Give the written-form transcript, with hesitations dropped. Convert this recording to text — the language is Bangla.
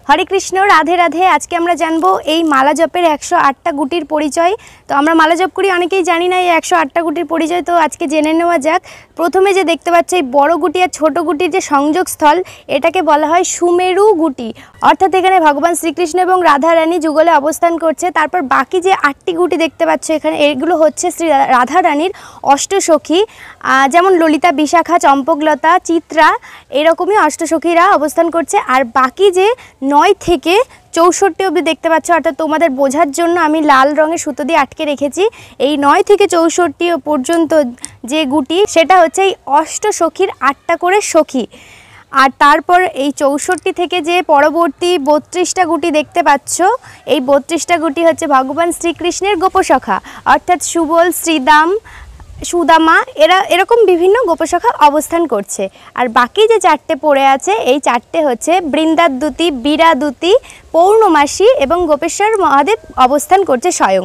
हरे कृष्ण राधे राधे। आज के আমরা জানবো এই মালা জপের 108টা গুটির পরিচয়। তো আমরা মালা জপ করি অনেকেই জানি না এই 108টা গুটির পরিচয়। তো আজকে জেনে নেওয়া যাক। প্রথমে যে দেখতে পাচ্ছ এই বড় গুটি আর ছোট গুটির যে সংযোগ স্থল এটাকে বলা হয় সুমেরু গুটি। অর্থাৎ এখানে ভগবান শ্রীকৃষ্ণ এবং রাধা রানী যুগলে অবস্থান করছে। তারপর বাকি যে 8টি গুটি দেখতে পাচ্ছ এখানে এগুলো হচ্ছে শ্রী রাধা রানীর অষ্টসখী, যেমন ললিতা, বিশাখা, চম্পকলতা, চিত্রা, এরকমই অষ্টসখীরা অবস্থান করছে। আর বাকি যে 9 থেকে 64 অবধি দেখতে পাচ্ছ, অর্থাৎ তোমাদের বোঝার জন্য আমি লাল রঙের সুতো দিয়ে আটকে রেখেছি। এই 9 থেকে 64 পর্যন্ত যে গুটি সেটা হচ্ছে এই অষ্টসখীর 8টা করে সখী। আর তারপর এই 64 থেকে যে পরবর্তী 32টা গুটি দেখতে পাচ্ছ, এই 32টা গুটি হচ্ছে ভগবান শ্রীকৃষ্ণের গোপসখা, অর্থাৎ সুবল, শ্রীদাম, সুদামা, এরকম বিভিন্ন গোপসখা অবস্থান করছে। আর বাকি যে 4টে পড়ে আছে এই 4টে হচ্ছে বৃন্দাদূতি, বীরাদূতি, পৌর্ণমাসী এবং গোপেশ্বর মহাদেব অবস্থান করছে স্বয়ং।